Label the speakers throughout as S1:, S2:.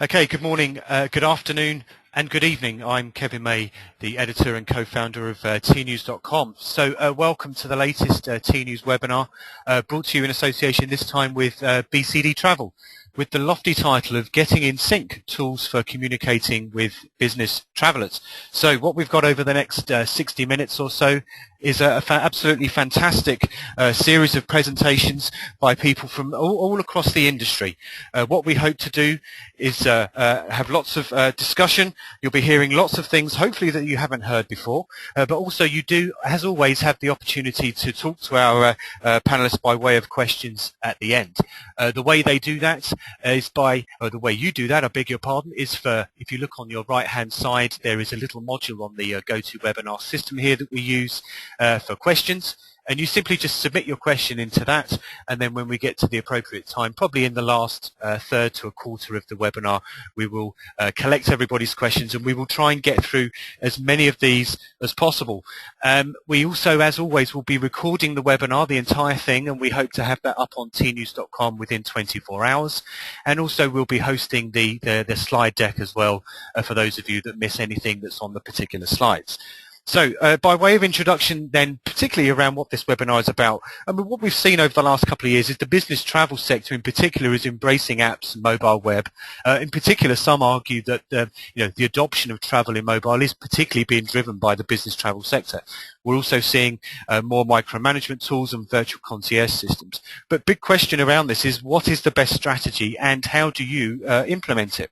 S1: Okay, good morning, good afternoon, and good evening. I'm Kevin May, the editor and co-founder of tnews.com. So welcome to the latest T-News webinar, brought to you in association this time with BCD Travel, with the lofty title of Getting in Sync, Tools for Communicating with Business Travellers. So what we've got over the next 60 minutes or so is a absolutely fantastic series of presentations by people from all across the industry. What we hope to do is have lots of discussion. You'll be hearing lots of things, hopefully, that you haven't heard before, but also you do, as always, have the opportunity to talk to our panelists by way of questions at the end. The way they do that is the way you do that, I beg your pardon, is if you look on your right-hand side, there is a little module on the GoToWebinar system here that we use for questions. And you simply just submit your question into that, and then when we get to the appropriate time, probably in the last third to a quarter of the webinar, we will collect everybody's questions, and we will try and get through as many of these as possible. We also, as always, will be recording the webinar, the entire thing, and we hope to have that up on tnews.com within 24 hours. And also we'll be hosting the slide deck as well for those of you that miss anything that's on the particular slides. So by way of introduction then, particularly around what this webinar is about, I mean, what we've seen over the last couple of years is the business travel sector in particular is embracing apps and mobile web. In particular, some argue that the adoption of travel in mobile is particularly being driven by the business travel sector. We're also seeing more micromanagement tools and virtual concierge systems. But big question around this is, what is the best strategy and how do you implement it?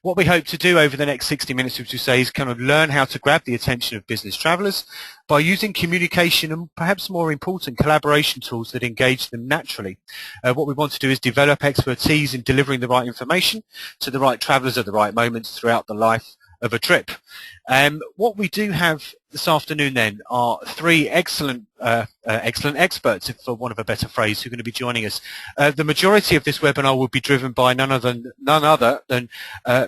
S1: What we hope to do over the next 60 minutes, as you say, is kind of learn how to grab the attention of business travellers by using communication and perhaps more important collaboration tools that engage them naturally. What we want to do is develop expertise in delivering the right information to the right travellers at the right moments throughout the life of a trip. What we do have this afternoon then are three excellent experts, if for want of a better phrase, who are going to be joining us. The majority of this webinar will be driven by none other than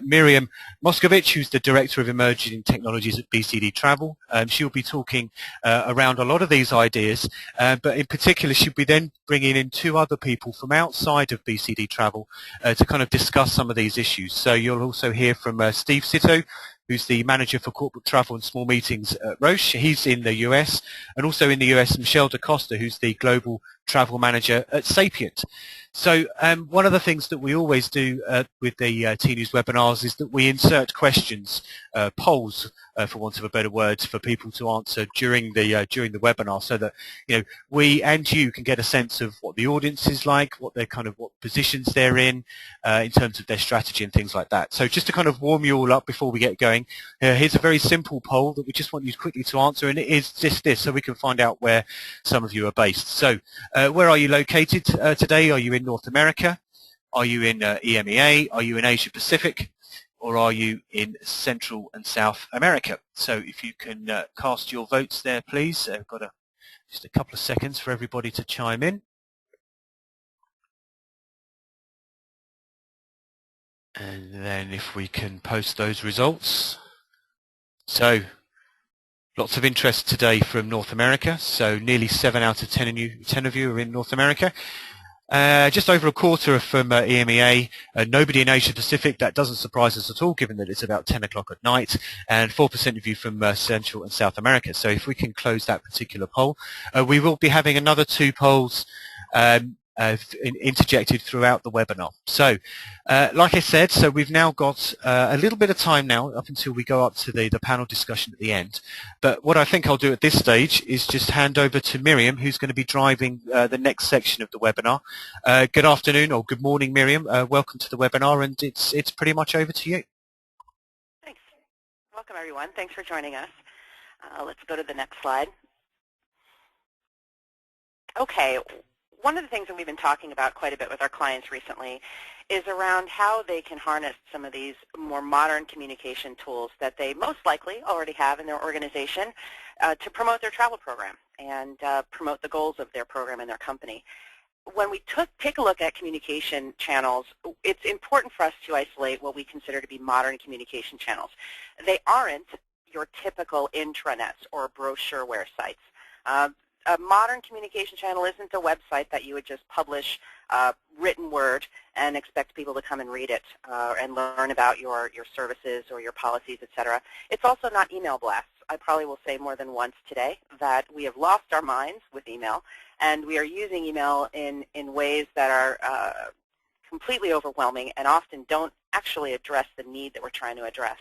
S1: Miriam Moscovici, who's the Director of Emerging Technologies at BCD Travel. She'll be talking around a lot of these ideas, but in particular she'll be then bringing in two other people from outside of BCD Travel to kind of discuss some of these issues. So you'll also hear from Steve Sitto, who's the manager for corporate travel and small meetings at Roche. He's in the US, and also in the US, Michelle Costa, who's the global travel manager at Sapient. So one of the things that we always do with the T-News webinars is that we insert questions, polls, for want of a better word, for people to answer during the webinar, so that we and you can get a sense of what the audience is like, what positions they're in terms of their strategy and things like that. So just to kind of warm you all up before we get going, here's a very simple poll that we just want you quickly to answer, and it is just this, so we can find out where some of you are based. So where are you located today? Are you in North America? Are you in EMEA? Are you in Asia Pacific? Or are you in Central and South America? So if you can cast your votes there, please. I've got just a couple of seconds for everybody to chime in. And then if we can post those results. So lots of interest today from North America. So nearly 7 out of 10 of you are in North America. Just over a quarter from EMEA, nobody in Asia Pacific. That doesn't surprise us at all, given that it's about 10 o'clock at night, and 4% of you from Central and South America. So if we can close that particular poll, we will be having another two polls interjected throughout the webinar. So like I said, so we've now got a little bit of time now up until we go up to the panel discussion at the end. But what I think I'll do at this stage is just hand over to Miriam, who's going to be driving the next section of the webinar. Good afternoon or good morning, Miriam. Welcome to the webinar, and it's pretty much over to you.
S2: Thanks. Welcome, everyone. Thanks for joining us. Let's go to the next slide. Okay. One of the things that we've been talking about quite a bit with our clients recently is around how they can harness some of these more modern communication tools that they most likely already have in their organization to promote their travel program and promote the goals of their program and their company. When we take a look at communication channels, it's important for us to isolate what we consider to be modern communication channels. They aren't your typical intranets or brochureware sites. a modern communication channel isn't a website that you would just publish written word and expect people to come and read it and learn about your services or your policies, etc. It's also not email blasts. I probably will say more than once today that we have lost our minds with email, and we are using email in ways that are completely overwhelming and often don't actually address the need that we're trying to address.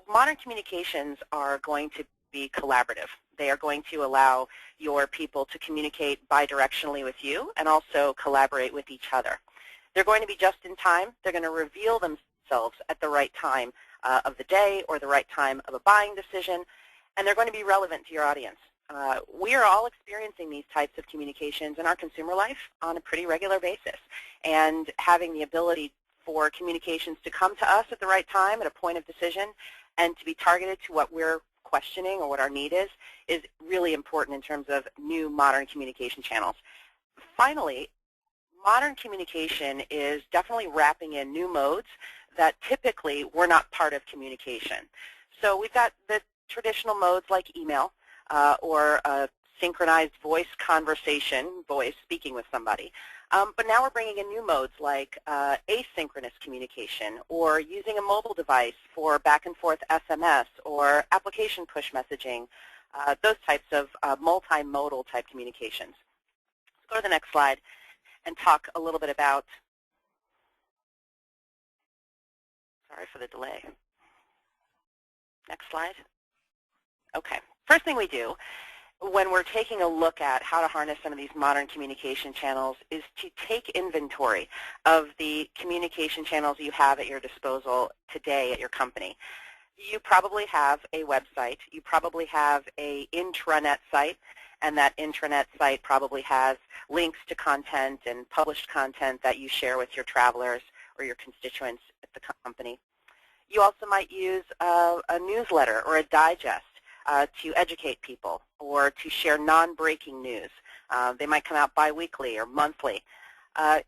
S2: Modern communications are going to be collaborative. They are going to allow your people to communicate bidirectionally with you and also collaborate with each other. They're going to be just in time. They're going to reveal themselves at the right time of the day or the right time of a buying decision, and they're going to be relevant to your audience. We are all experiencing these types of communications in our consumer life on a pretty regular basis, and having the ability for communications to come to us at the right time at a point of decision and to be targeted to what we're questioning or what our need is really important in terms of new modern communication channels. Finally, modern communication is definitely wrapping in new modes that typically were not part of communication. So we've got the traditional modes like email or a synchronized voice conversation, voice speaking with somebody. But now we're bringing in new modes like asynchronous communication or using a mobile device for back and forth SMS or application push messaging, those types of multimodal type communications. Let's go to the next slide and talk a little bit about, sorry for the delay. Next slide. Okay. First thing we do when we're taking a look at how to harness some of these modern communication channels is to take inventory of the communication channels you have at your disposal today at your company. You probably have a website. You probably have an intranet site, and that intranet site probably has links to content and published content that you share with your travelers or your constituents at the company. You also might use a newsletter or a digest to educate people or to share non-breaking news. They might come out biweekly or monthly.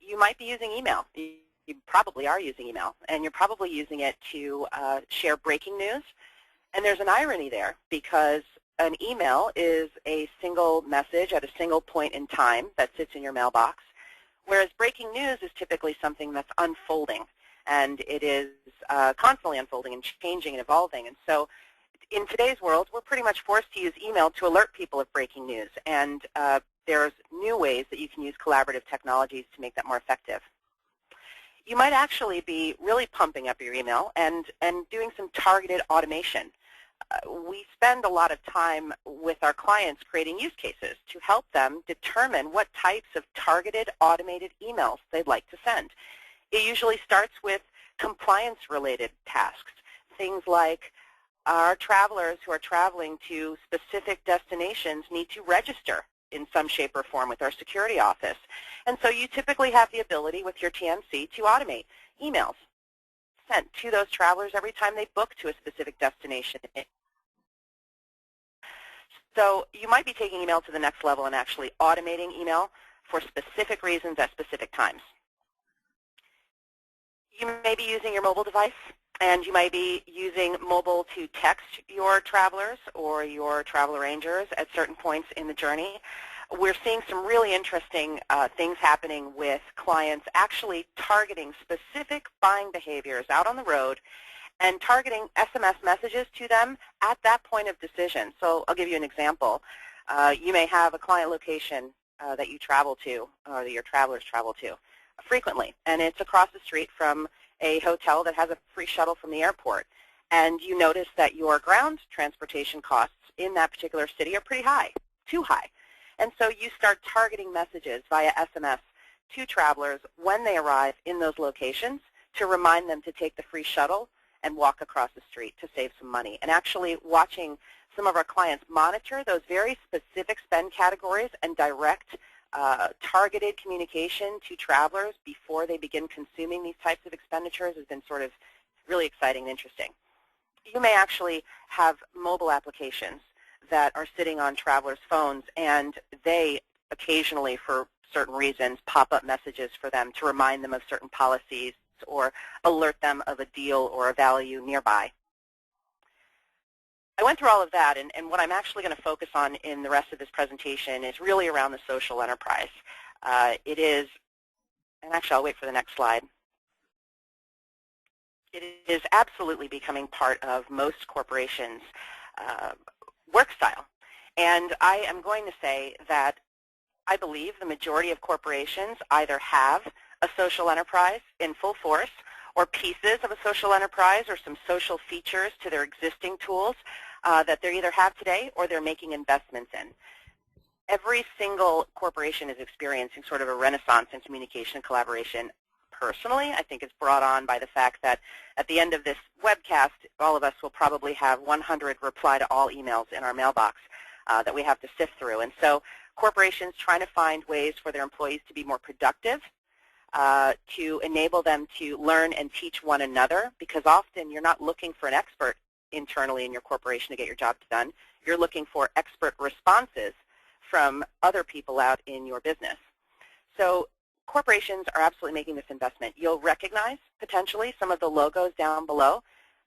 S2: You might be using email. You probably are using email, and you're probably using it to share breaking news. And there's an irony there because an email is a single message at a single point in time that sits in your mailbox, whereas breaking news is typically something that's unfolding, and it is constantly unfolding and changing and evolving. And so in today's world, we're pretty much forced to use email to alert people of breaking news, and there's new ways that you can use collaborative technologies to make that more effective. You might actually be really pumping up your email and doing some targeted automation. We spend a lot of time with our clients creating use cases to help them determine what types of targeted automated emails they'd like to send. It usually starts with compliance-related tasks, things like our travelers who are traveling to specific destinations need to register in some shape or form with our security office. And so you typically have the ability with your TMC to automate emails sent to those travelers every time they book to a specific destination. So you might be taking email to the next level and actually automating email for specific reasons at specific times. You may be using your mobile device, and you might be using mobile to text your travelers or your travel arrangers at certain points in the journey. We're seeing some really interesting things happening with clients actually targeting specific buying behaviors out on the road and targeting SMS messages to them at that point of decision. So I'll give you an example. You may have a client location that you travel to or that your travelers travel to frequently, and it's across the street from a hotel that has a free shuttle from the airport, and you notice that your ground transportation costs in that particular city are pretty high, too high. And so you start targeting messages via SMS to travelers when they arrive in those locations to remind them to take the free shuttle and walk across the street to save some money. And actually watching some of our clients monitor those very specific spend categories and direct targeted communication to travelers before they begin consuming these types of expenditures has been sort of really exciting and interesting. You may actually have mobile applications that are sitting on travelers' phones, and they occasionally, for certain reasons, pop up messages for them to remind them of certain policies or alert them of a deal or a value nearby. I went through all of that, and what I'm actually going to focus on in the rest of this presentation is really around the social enterprise. It is, and actually I'll wait for the next slide. It is absolutely becoming part of most corporations' work style. And I am going to say that I believe the majority of corporations either have a social enterprise in full force or pieces of a social enterprise or some social features to their existing tools that they either have today or they're making investments in. Every single corporation is experiencing sort of a renaissance in communication and collaboration. Personally, I think it's brought on by the fact that at the end of this webcast, all of us will probably have 100 reply to all emails in our mailbox that we have to sift through. And so corporations trying to find ways for their employees to be more productive, to enable them to learn and teach one another, because often you're not looking for an expert internally in your corporation to get your job done. You're looking for expert responses from other people out in your business. So corporations are absolutely making this investment. You'll recognize potentially some of the logos down below.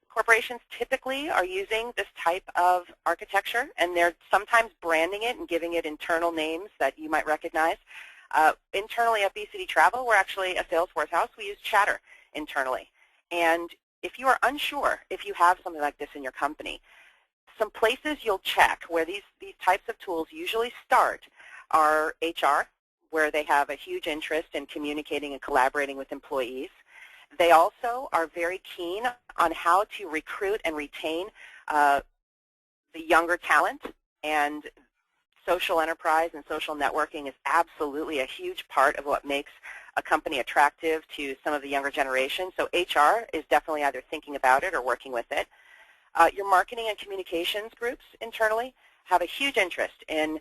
S2: Corporations typically are using this type of architecture, and they're sometimes branding it and giving it internal names that you might recognize. Internally at BCD Travel, we're actually a Salesforce house. We use Chatter internally. And if you are unsure if you have something like this in your company, some places you'll check where these types of tools usually start are HR, where they have a huge interest in communicating and collaborating with employees. They also are very keen on how to recruit and retain the younger talent, and social enterprise and social networking is absolutely a huge part of what makes a company attractive to some of the younger generation. So HR is definitely either thinking about it or working with it. Your marketing and communications groups internally have a huge interest in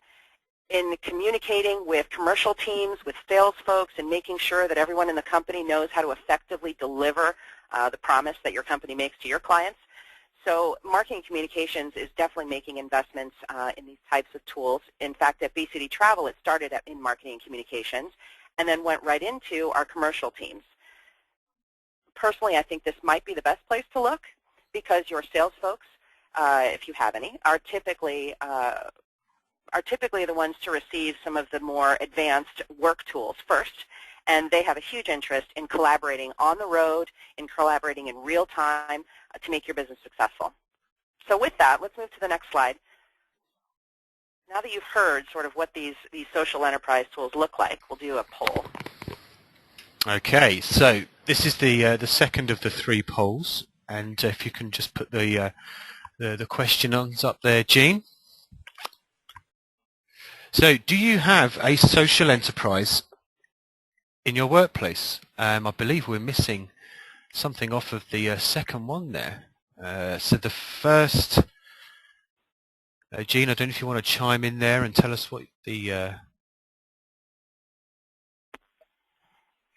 S2: communicating with commercial teams, with sales folks, and making sure that everyone in the company knows how to effectively deliver the promise that your company makes to your clients. So marketing communications is definitely making investments in these types of tools. In fact, at BCD Travel, it started in marketing and communications and then went right into our commercial teams. Personally, I think this might be the best place to look because your sales folks, if you have any, are typically the ones to receive some of the more advanced work tools first, and they have a huge interest in collaborating on the road, in collaborating in real time to make your business successful. So with that, let's move to the next slide. Now that you've heard sort of what these social enterprise tools look like, we'll do a poll.
S1: Okay, so this is the second of the 3 polls, and if you can just put the questions up there, Jean. So, do you have a social enterprise in your workplace? I believe we're missing something off of the second one there. So the first, Jean, I don't know if you want to chime in there and tell us what the...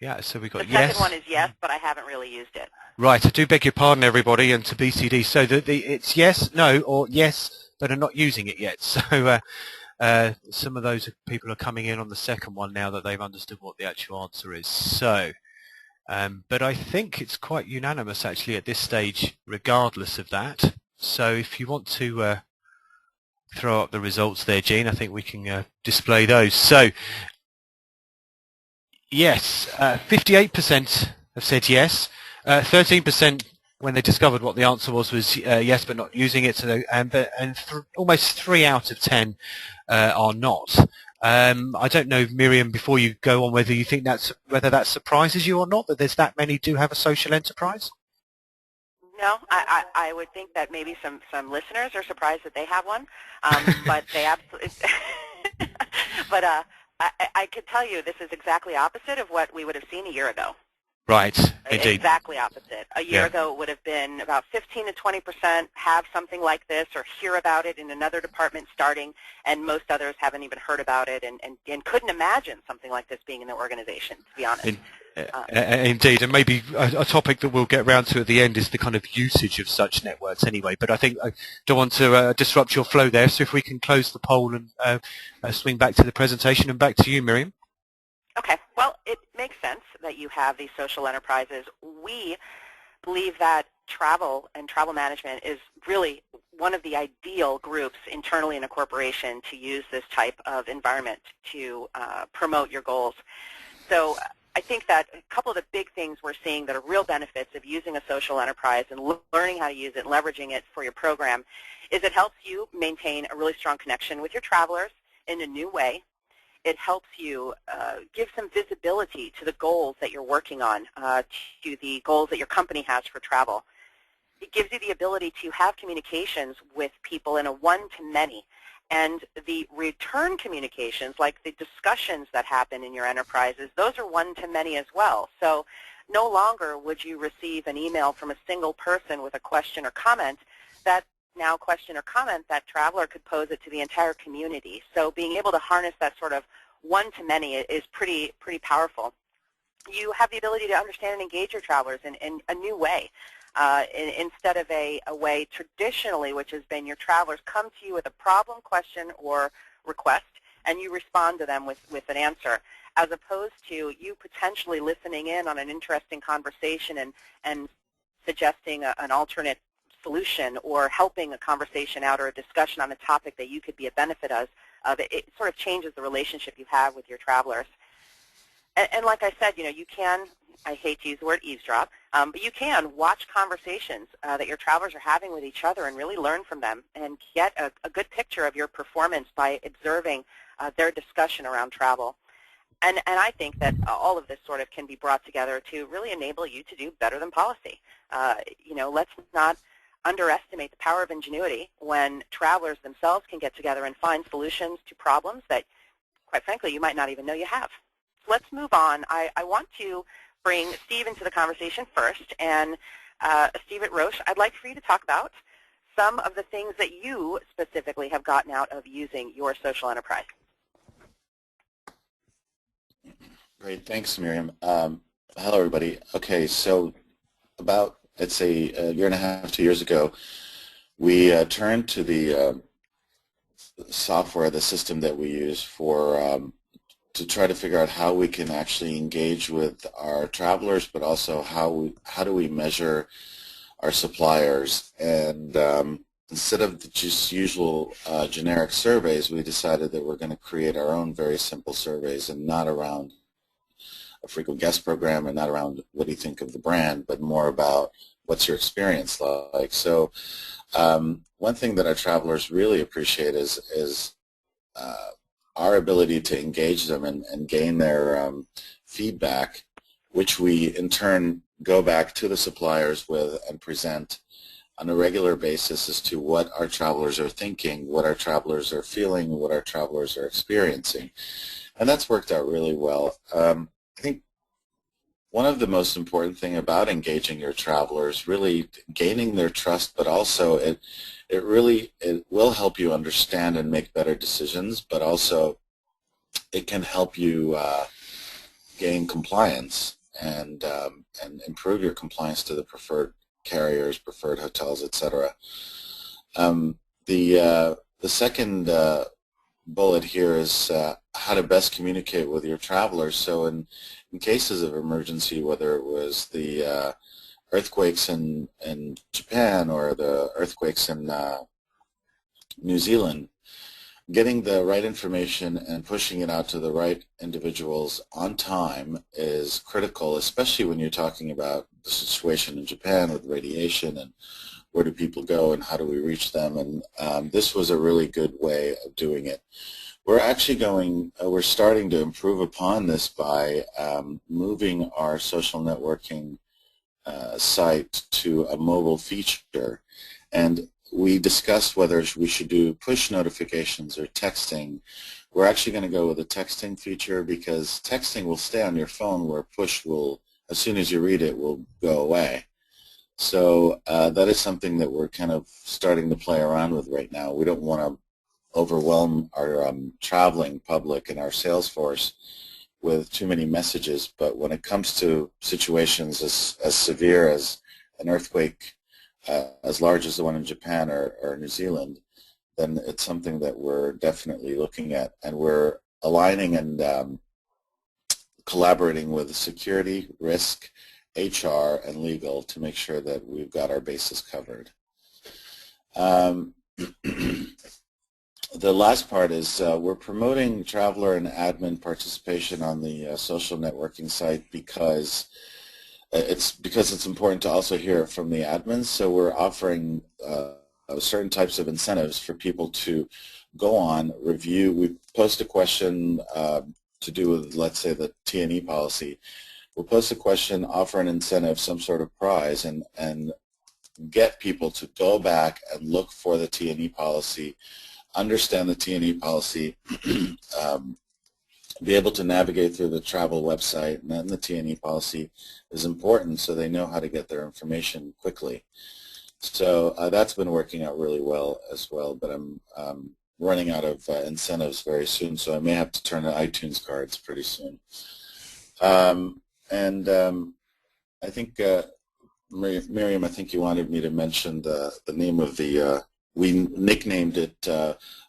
S1: Yeah, so we got yes.
S2: The second one is yes, but I haven't really used it.
S1: Right, I do beg your pardon, everybody, and to BCD. So it's yes, no, or yes, but are not using it yet. So some of those people are coming in on the second one now that they've understood what the actual answer is. So, but I think it's quite unanimous actually at this stage, regardless of that. So if you want to throw up the results there, Jean, I think we can display those. So, yes, 58% have said yes. 13% when they discovered what the answer was yes, but not using it. So, almost 3 out of 10 are not. I don't know, Miriam, before you go on, whether you think whether that surprises you or not, that there's that many do have a social enterprise.
S2: No, I would think that maybe some listeners are surprised that they have one, but they absolutely. But I could tell you this is exactly opposite of what we would have seen a year ago.
S1: Right, indeed.
S2: Exactly opposite. A year ago, it would have been about 15 to 20% have something like this or hear about it in another department starting, and most others haven't even heard about it and couldn't imagine something like this being in their organization, to be honest.
S1: Indeed, and maybe a topic that we'll get around to at the end is the kind of usage of such networks anyway, but I think I don't want to disrupt your flow there, so if we can close the poll and swing back to the presentation and back to you, Miriam.
S2: Okay. Well, it makes sense that you have these social enterprises. We believe that travel and travel management is really one of the ideal groups internally in a corporation to use this type of environment to promote your goals. So I think that a couple of the big things we're seeing that are real benefits of using a social enterprise and learning how to use it and leveraging it for your program is it helps you maintain a really strong connection with your travelers in a new way. It helps you give some visibility to the goals that you're working on, to the goals that your company has for travel. It gives you the ability to have communications with people in a one-to-many. And the return communications, like the discussions that happen in your enterprises, those are one-to-many as well. So no longer would you receive an email from a single person with a question or comment. That now question or comment, that traveler could pose it to the entire community. So being able to harness that sort of one-to-many is pretty powerful. You have the ability to understand and engage your travelers in a new way. Instead of a way traditionally, which has been your travelers come to you with a problem, question, or request, and you respond to them with an answer, as opposed to you potentially listening in on an interesting conversation and suggesting an alternate solution or helping a conversation out or a discussion on a topic that you could be a benefit of. It sort of changes the relationship you have with your travelers. And like I said, you can, I hate to use the word eavesdrop, but you can watch conversations that your travelers are having with each other and really learn from them and get a good picture of your performance by observing their discussion around travel. And I think that all of this sort of can be brought together to really enable you to do better than policy. Let's not underestimate the power of ingenuity when travelers themselves can get together and find solutions to problems that, quite frankly, you might not even know you have. So let's move on. I want to bring Steve into the conversation first. And Steve at Roche, I'd like for you to talk about some of the things that you specifically have gotten out of using your social enterprise.
S3: Great, thanks, Miriam. Hello, everybody. Okay, so about, let's say, a year and a half, 2 years ago, we turned to the software, the system that we use for to try to figure out how we can actually engage with our travelers, but also how do we measure our suppliers. And instead of the just usual generic surveys, we decided that we're going to create our own very simple surveys, and not around a frequent guest program and not around what do you think of the brand, but more about what's your experience like. So one thing that our travelers really appreciate is our ability to engage them and gain their feedback, which we in turn go back to the suppliers with and present on a regular basis as to what our travelers are thinking, what our travelers are feeling, what our travelers are experiencing. And that's worked out really well. I think one of the most important thing about engaging your travelers, really gaining their trust, but also it will help you understand and make better decisions, but also it can help you gain compliance and improve your compliance to the preferred carriers, preferred hotels, etc. The second bullet here is how to best communicate with your travelers. So in cases of emergency, whether it was the earthquakes in Japan or the earthquakes in New Zealand, getting the right information and pushing it out to the right individuals on time is critical, especially when you're talking about the situation in Japan with radiation and where do people go and how do we reach them. And this was a really good way of doing it. We're actually we're starting to improve upon this by moving our social networking site to a mobile feature. And we discussed whether we should do push notifications or texting. We're actually going to go with a texting feature because texting will stay on your phone, where push will, as soon as you read it, will go away. So that is something that we're kind of starting to play around with right now. We don't want to overwhelm our traveling public and our sales force with too many messages, but when it comes to situations as severe as an earthquake as large as the one in Japan or New Zealand, then it's something that we're definitely looking at, and we're aligning and collaborating with security, risk, HR and legal to make sure that we've got our bases covered. The last part is we're promoting traveler and admin participation on the social networking site because it's important to also hear it from the admins. So we're offering certain types of incentives for people to go on, review. We post a question to do with, let's say, the T&E policy. We'll post a question, offer an incentive, some sort of prize, and get people to go back and look for the T&E policy, understand the T&E policy, be able to navigate through the travel website, and then the T&E policy is important so they know how to get their information quickly. So that's been working out really well as well, but I'm running out of incentives very soon, so I may have to turn to iTunes cards pretty soon. I think, Miriam, I think you wanted me to mention the name of the, we nicknamed it,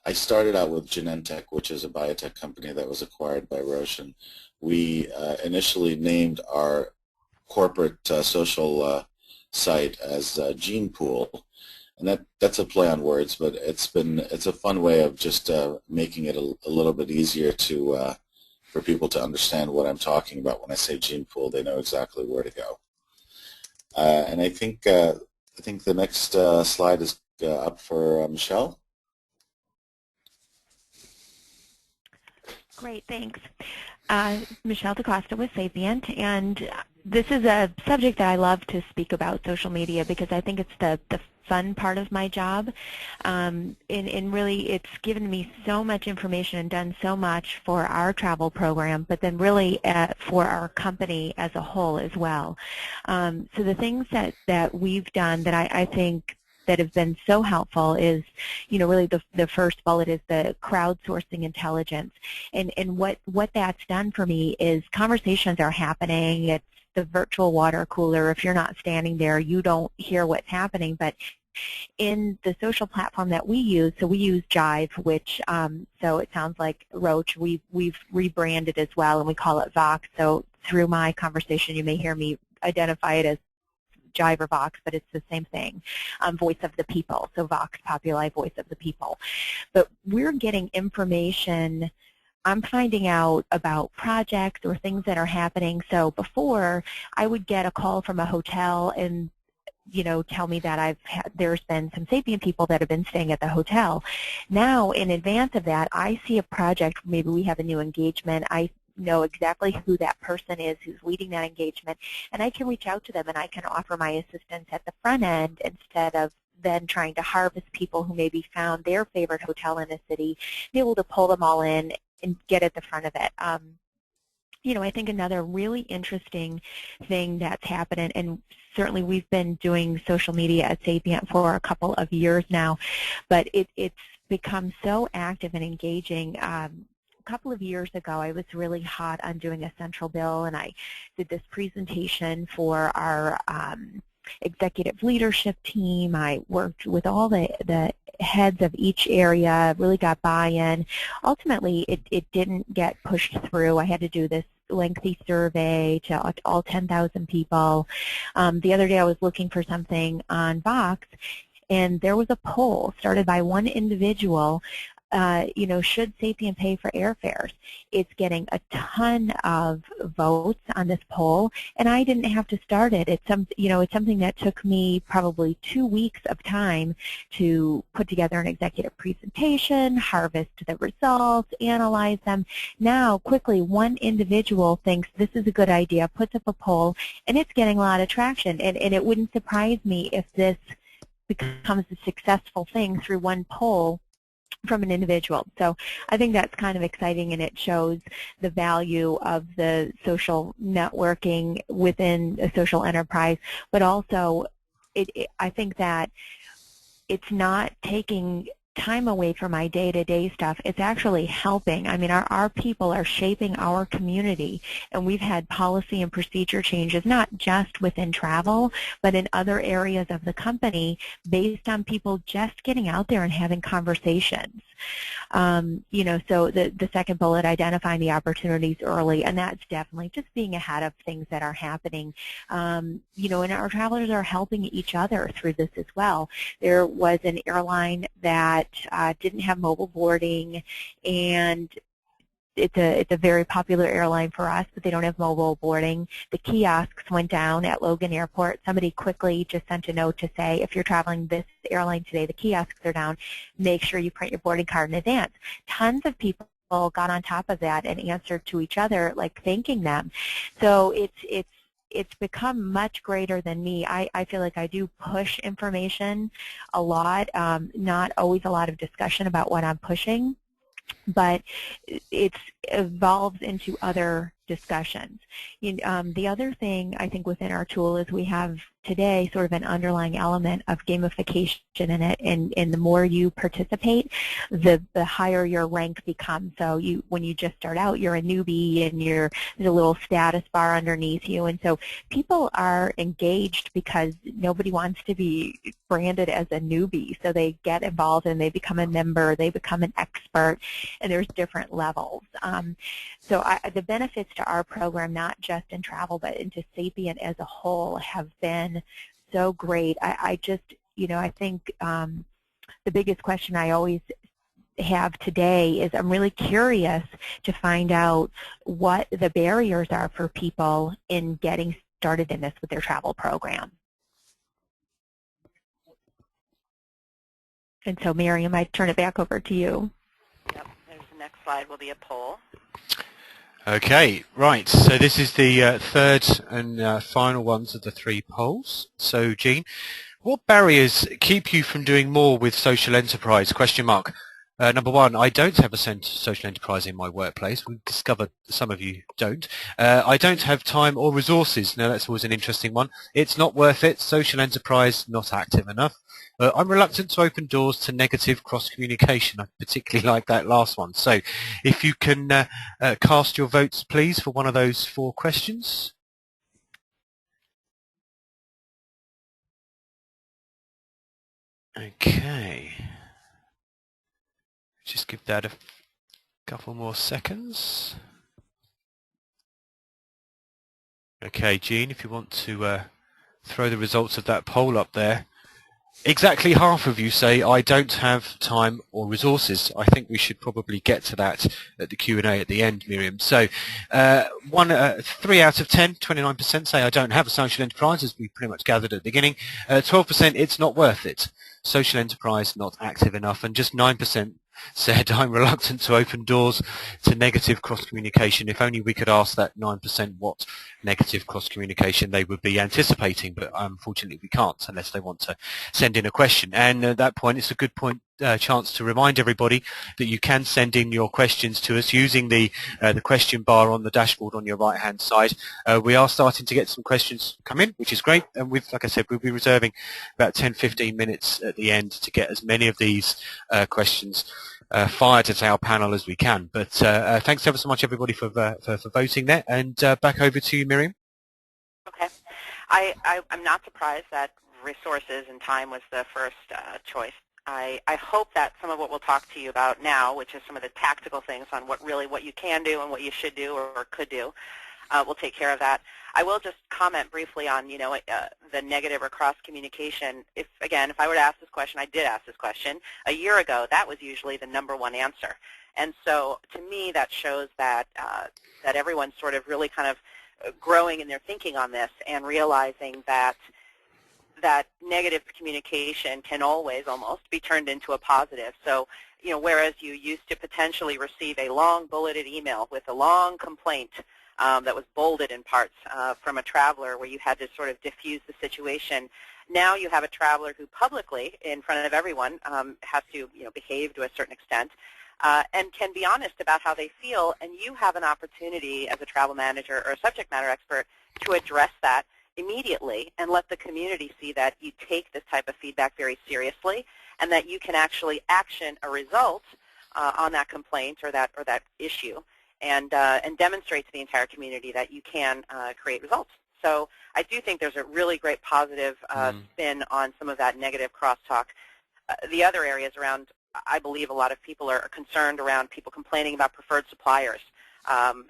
S3: I started out with Genentech, which is a biotech company that was acquired by Roche, and we initially named our corporate social site as Gene Pool, and that's a play on words, but it's a fun way of just making it a little bit easier to for people to understand what I'm talking about when I say Gene Pool. They know exactly where to go. And I think the next slide is up for Michelle.
S4: Great, thanks. Michelle Costa with Sapient, and this is a subject that I love to speak about, social media, because I think it's the fun part of my job, and really it's given me so much information and done so much for our travel program, but then really for our company as a whole as well. So the things that we've done that I think that have been so helpful is, really the first bullet is the crowdsourcing intelligence. And what that's done for me is conversations are happening. It's the virtual water cooler. If you're not standing there, you don't hear what's happening. But in the social platform that we use, so we use Jive, which, so it sounds like Roche. We've rebranded as well, and we call it Vox. So through my conversation, you may hear me identify it as Jive or Vox, but it's the same thing, voice of the people, so Vox Populi, voice of the people. But we're getting information, I'm finding out about projects or things that are happening. So before, I would get a call from a hotel and tell me that there's been some Sapient people that have been staying at the hotel. Now, in advance of that, I see a project, maybe we have a new engagement, I know exactly who that person is who's leading that engagement, and I can reach out to them and I can offer my assistance at the front end instead of then trying to harvest people who maybe found their favorite hotel in a city, be able to pull them all in and get at the front of it. I think another really interesting thing that's happened, and certainly we've been doing social media at Sapient for a couple of years now, but it's become so active and engaging. A couple of years ago, I was really hot on doing a central bill, and I did this presentation for our executive leadership team. I worked with all the heads of each area, really got buy-in. Ultimately, it didn't get pushed through. I had to do this lengthy survey to all 10,000 people. The other day I was looking for something on Vox, and there was a poll started by one individual, should Sapient pay for airfares? It's getting a ton of votes on this poll, and I didn't have to start it. It's something that took me probably 2 weeks of time to put together an executive presentation, harvest the results, analyze them. Now, quickly, one individual thinks this is a good idea, puts up a poll, and it's getting a lot of traction. And it wouldn't surprise me if this becomes a successful thing through one poll from an individual. So I think that's kind of exciting, and it shows the value of the social networking within a social enterprise, but also I think that it's not taking time away from my day-to-day stuff, it's actually helping. I mean, our people are shaping our community, and we've had policy and procedure changes, not just within travel, but in other areas of the company based on people just getting out there and having conversations. You know, so the second bullet, identifying the opportunities early, and that's definitely just being ahead of things that are happening. You know, and our travelers are helping each other through this as well. There was an airline that didn't have mobile boarding, and it's a very popular airline for us, but they don't have mobile boarding. The kiosks went down at Logan Airport. Somebody quickly just sent a note to say, if you're traveling this airline today, the kiosks are down. Make sure you print your boarding card in advance. Tons of people got on top of that and answered to each other, like thanking them. So it's become much greater than me. I feel like I do push information a lot, not always a lot of discussion about what I'm pushing, but it evolves into other discussions. The other thing I think within our tool is we have today sort of an underlying element of gamification in it, and the more you participate, the higher your rank becomes. So when you just start out, you're a newbie, and there's a little status bar underneath you, and so people are engaged because nobody wants to be branded as a newbie, so they get involved and they become a member, they become an expert, and there's different levels. So the benefits to our program, not just in travel, but into Sapient as a whole, have been so great. I just, I think the biggest question I always have today is I'm really curious to find out what the barriers are for people in getting started in this with their travel program. And so, Miriam, I turn it back over to you.
S2: Yep, there's the next slide will be a poll.
S1: Okay, right. So this is the third and final ones of the 3 polls. So, Jean, what barriers keep you from doing more with social enterprise? Question mark. Number 1, I don't have a social enterprise in my workplace. We've discovered some of you don't. I don't have time or resources. Now, that's always an interesting one. It's not worth it. Social enterprise, not active enough. I'm reluctant to open doors to negative cross-communication. I particularly like that last one. So if you can cast your votes, please, for one of those 4 questions. Okay. Just give that a couple more seconds. Okay, Jean, if you want to throw the results of that poll up there. Exactly half of you say, I don't have time or resources. I think we should probably get to that at the Q&A at the end, Miriam. So 3 out of 10, 29% say I don't have a social enterprise, as we pretty much gathered at the beginning. 12% it's not worth it. Social enterprise not active enough, and just 9% said I'm reluctant to open doors to negative cross-communication. If only we could ask that 9% what negative cross-communication they would be anticipating, but unfortunately we can't unless they want to send in a question. And at that point, it's a good chance to remind everybody that you can send in your questions to us using the question bar on the dashboard on your right-hand side. We are starting to get some questions come in, which is great, and like I said, we'll be reserving about 10-15 minutes at the end to get as many of these questions fired at our panel as we can. But thanks ever so much, everybody, for voting there. And back over to you, Miriam.
S2: Okay. I'm not surprised that resources and time was the first choice. I hope that some of what we'll talk to you about now, which is some of the tactical things on what you can do and what you should do or could do, will take care of that. I will just comment briefly on, the negative or cross communication. If I were to ask this question, I did ask this question a year ago. That was usually the #1 answer, and so to me that shows that that everyone's sort of really kind of growing in their thinking on this and realizing that negative communication can always almost be turned into a positive. So, whereas you used to potentially receive a long bulleted email with a long complaint that was bolded in parts from a traveler where you had to sort of diffuse the situation, now you have a traveler who publicly, in front of everyone, has to behave to a certain extent and can be honest about how they feel, and you have an opportunity as a travel manager or a subject matter expert to address that immediately and let the community see that you take this type of feedback very seriously and that you can actually action a result on that complaint or that issue, and demonstrate to the entire community that you can create results. So I do think there's a really great positive spin on some of that negative crosstalk. The other areas around, I believe a lot of people are concerned around people complaining about preferred suppliers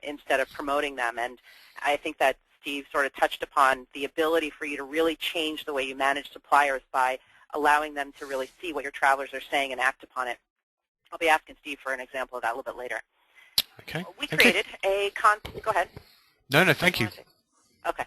S2: instead of promoting them. And I think that Steve sort of touched upon the ability for you to really change the way you manage suppliers by allowing them to really see what your travelers are saying and act upon it. I'll be asking Steve for an example of that a little bit later.
S1: Okay.
S2: We created a go ahead.
S1: No, thank you.
S2: Okay.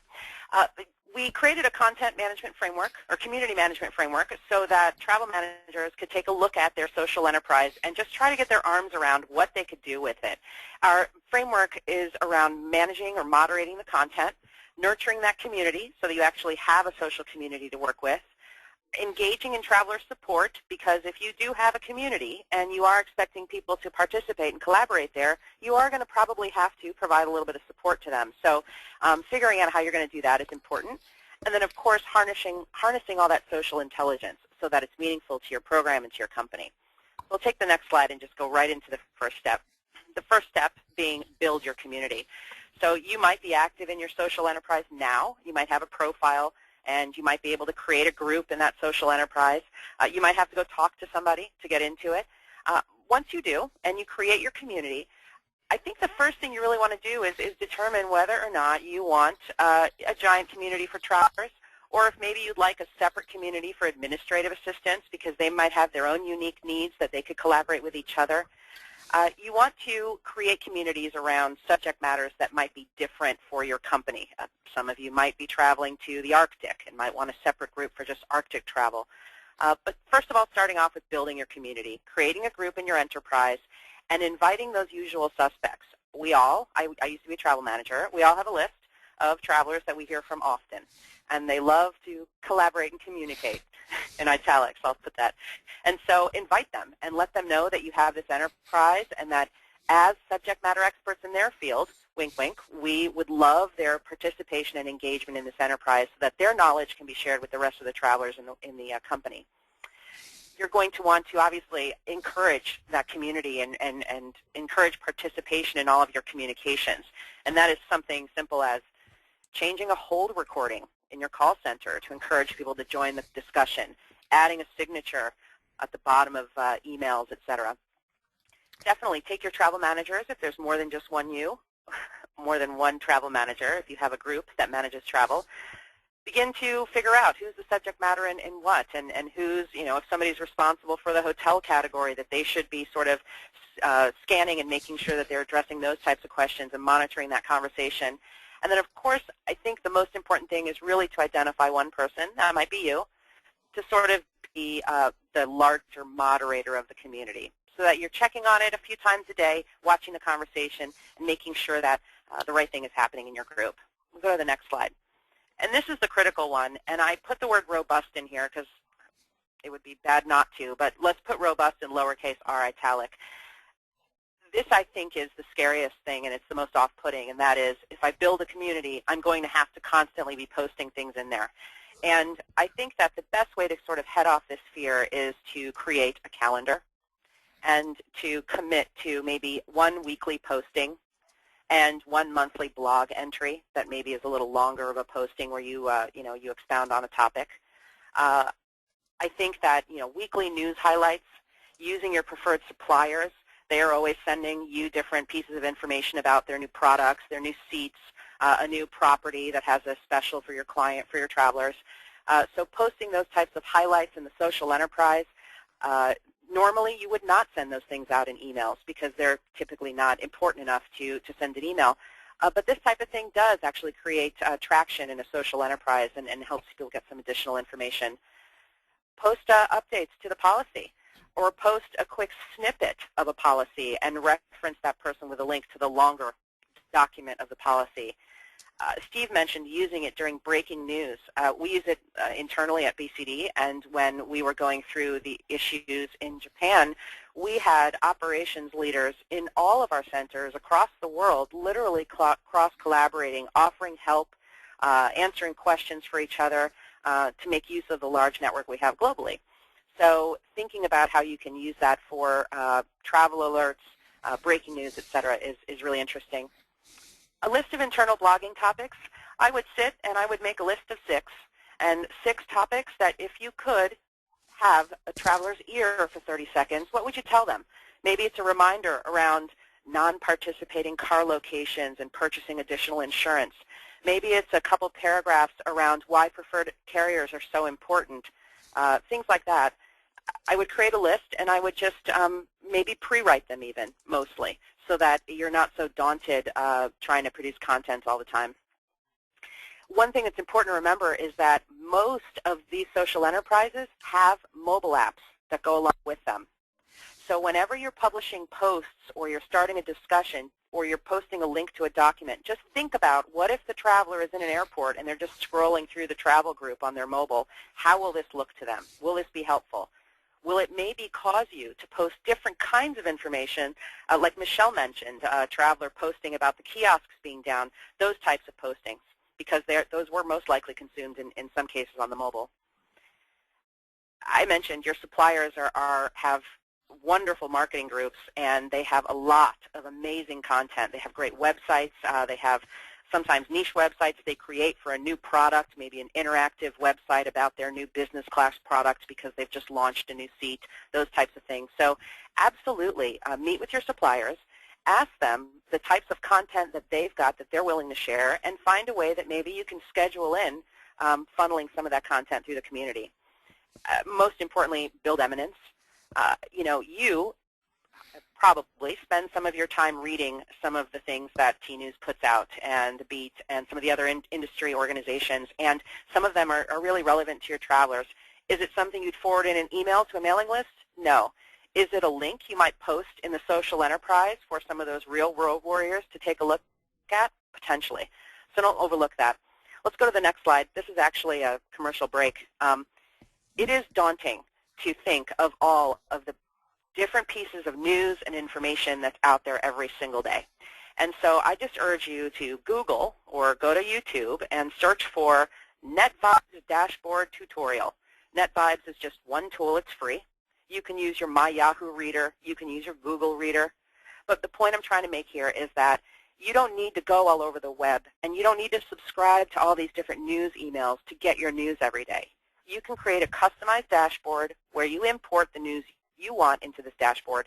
S2: We created a content management framework or community management framework so that travel managers could take a look at their social enterprise and just try to get their arms around what they could do with it. Our framework is around managing or moderating the content, nurturing that community so that you actually have a social community to work with, engaging in traveler support, because if you do have a community and you are expecting people to participate and collaborate there, you are going to probably have to provide a little bit of support to them. So figuring out how you're going to do that is important. And then, of course, harnessing all that social intelligence so that it's meaningful to your program and to your company. We'll take the next slide and just go right into the first step. The first step being build your community. So you might be active in your social enterprise now. You might have a profile, and you might be able to create a group in that social enterprise. You might have to go talk to somebody to get into it. Once you do, and you create your community, I think the first thing you really want to do is determine whether or not you want a giant community for travelers, or if maybe you'd like a separate community for administrative assistance because they might have their own unique needs that they could collaborate with each other. You want to create communities around subject matters that might be different for your company. Some of you might be traveling to the Arctic and might want a separate group for just Arctic travel. But first of all, starting off with building your community, creating a group in your enterprise, and inviting those usual suspects. I used to be a travel manager, we all have a list of travelers that we hear from often, and they love to collaborate and communicate. In italics, I'll put that. And so invite them and let them know that you have this enterprise and that as subject matter experts in their field, wink, wink, we would love their participation and engagement in this enterprise so that their knowledge can be shared with the rest of the travelers in the company. You're going to want to obviously encourage that community and encourage participation in all of your communications. And that is something simple as changing a hold recording in your call center to encourage people to join the discussion, adding a signature at the bottom of emails, etc. Definitely take your travel managers, if there's more than just one more than one travel manager, if you have a group that manages travel, begin to figure out who's the subject matter and what, and who's, if somebody's responsible for the hotel category, that they should be sort of scanning and making sure that they're addressing those types of questions and monitoring that conversation. And then, of course, I think the most important thing is really to identify one person, that might be you, to sort of be the larger moderator of the community so that you're checking on it a few times a day, watching the conversation, and making sure that the right thing is happening in your group. We'll go to the next slide. And this is the critical one, and I put the word robust in here because it would be bad not to, but let's put robust in lowercase r italic. This, I think, is the scariest thing, and it's the most off-putting, and that is if I build a community, I'm going to have to constantly be posting things in there. And I think that the best way to sort of head off this fear is to create a calendar and to commit to maybe one weekly posting and one monthly blog entry that maybe is a little longer of a posting where you, you expound on a topic. I think that, weekly news highlights, using your preferred suppliers. They are always sending you different pieces of information about their new products, their new seats, a new property that has a special for your client, for your travelers. So posting those types of highlights in the social enterprise. Normally, you would not send those things out in emails because they're typically not important enough to send an email. But this type of thing does actually create traction in a social enterprise and helps people get some additional information. Post updates to the policy, or post a quick snippet of a policy and reference that person with a link to the longer document of the policy. Steve mentioned using it during breaking news. We use it internally at BCD, and when we were going through the issues in Japan, we had operations leaders in all of our centers across the world literally cross-collaborating, offering help, answering questions for each other to make use of the large network we have globally. So thinking about how you can use that for travel alerts, breaking news, etc., is really interesting. A list of internal blogging topics. I would sit and I would make a list of 6, and 6 topics that if you could have a traveler's ear for 30 seconds, what would you tell them? Maybe it's a reminder around non-participating car locations and purchasing additional insurance. Maybe it's a couple paragraphs around why preferred carriers are so important, things like that. I would create a list, and I would just maybe pre-write them even, mostly, so that you're not so daunted trying to produce content all the time. One thing that's important to remember is that most of these social enterprises have mobile apps that go along with them. So whenever you're publishing posts or you're starting a discussion or you're posting a link to a document, just think about what if the traveler is in an airport and they're just scrolling through the travel group on their mobile. How will this look to them? Will this be helpful? Will it maybe cause you to post different kinds of information, like Michelle mentioned, a traveler posting about the kiosks being down, those types of postings, because those were most likely consumed in some cases on the mobile. I mentioned your suppliers have wonderful marketing groups, and they have a lot of amazing content. They have great websites. They have sometimes niche websites they create for a new product, maybe an interactive website about their new business class product because they've just launched a new seat, those types of things. So absolutely, meet with your suppliers, ask them the types of content that they've got that they're willing to share, and find a way that maybe you can schedule in funneling some of that content through the community. Most importantly, build eminence. You probably spend some of your time reading some of the things that T-News puts out, and Beat and some of the other industry organizations, and some of them are really relevant to your travelers. Is it something you'd forward in an email to a mailing list? No. Is it a link you might post in the social enterprise for some of those real-world warriors to take a look at? Potentially. So don't overlook that. Let's go to the next slide. This is actually a commercial break. It is daunting to think of all of the different pieces of news and information that's out there every single day. And so I just urge you to Google or go to YouTube and search for NetVibes Dashboard Tutorial. NetVibes is just one tool. It's free. You can use your My Yahoo reader. You can use your Google reader. But the point I'm trying to make here is that you don't need to go all over the web, and you don't need to subscribe to all these different news emails to get your news every day. You can create a customized dashboard where you import the news you want into this dashboard,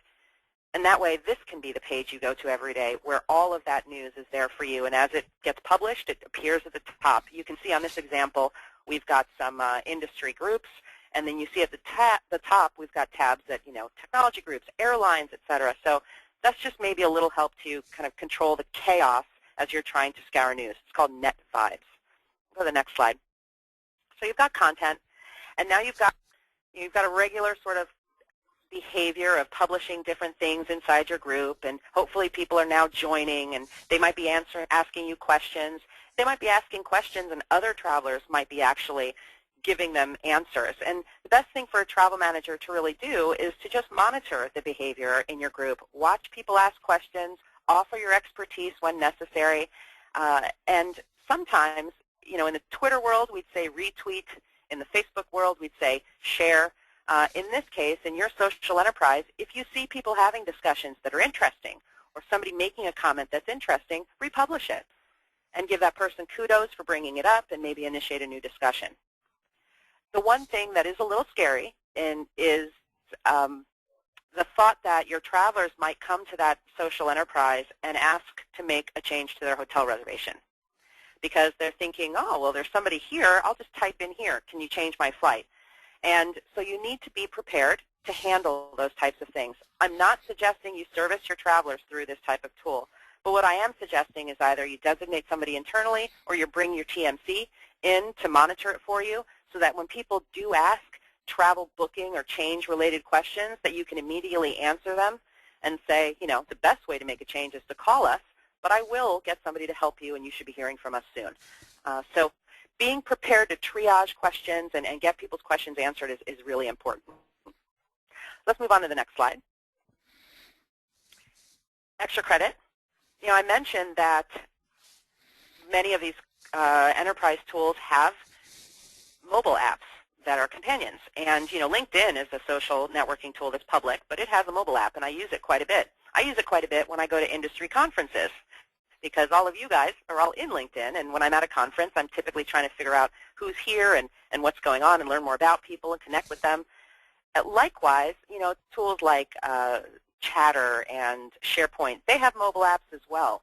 S2: and that way this can be the page you go to every day where all of that news is there for you, and as it gets published, it appears at the top. You can see on this example we've got some industry groups, and then you see at the top we've got tabs that, technology groups, airlines, etc. So that's just maybe a little help to kind of control the chaos as you're trying to scour news. It's called NetVibes. Go to the next slide. So you've got content, and now you've got a regular sort of behavior of publishing different things inside your group, and hopefully people are now joining, and they might be asking you questions. They might be asking questions, and other travelers might be actually giving them answers. And the best thing for a travel manager to really do is to just monitor the behavior in your group. Watch people ask questions, offer your expertise when necessary, and sometimes, in the Twitter world, we'd say retweet. In the Facebook world, we'd say share. In this case, in your social enterprise, if you see people having discussions that are interesting or somebody making a comment that's interesting, republish it and give that person kudos for bringing it up and maybe initiate a new discussion. The one thing that is a little scary is the thought that your travelers might come to that social enterprise and ask to make a change to their hotel reservation because they're thinking, oh, well, there's somebody here. I'll just type in here, can you change my flight? And so you need to be prepared to handle those types of things. I'm not suggesting you service your travelers through this type of tool, but what I am suggesting is either you designate somebody internally or you bring your TMC in to monitor it for you so that when people do ask travel booking or change related questions that you can immediately answer them and say, the best way to make a change is to call us, but I will get somebody to help you and you should be hearing from us soon. So being prepared to triage questions and get people's questions answered is really important. Let's move on to the next slide. Extra credit. I mentioned that many of these enterprise tools have mobile apps that our companions. And LinkedIn is a social networking tool that's public, but it has a mobile app, and I use it quite a bit. I use it quite a bit when I go to industry conferences, because all of you guys are all in LinkedIn, and when I'm at a conference, I'm typically trying to figure out who's here and what's going on and learn more about people and connect with them. Likewise, tools like Chatter and SharePoint, they have mobile apps as well.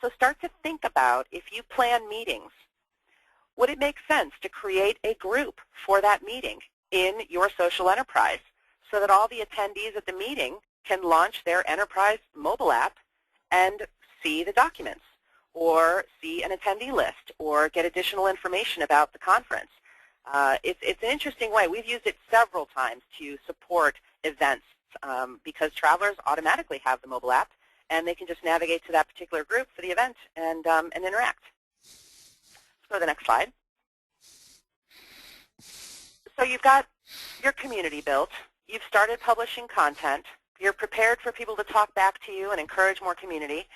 S2: So start to think about, if you plan meetings, would it make sense to create a group for that meeting in your social enterprise so that all the attendees at the meeting can launch their enterprise mobile app and see the documents, or see an attendee list, or get additional information about the conference? It's an interesting way. We've used it several times to support events because travelers automatically have the mobile app, and they can just navigate to that particular group for the event and interact. Let's go to the next slide. So you've got your community built. You've started publishing content. You're prepared for people to talk back to you and encourage more community.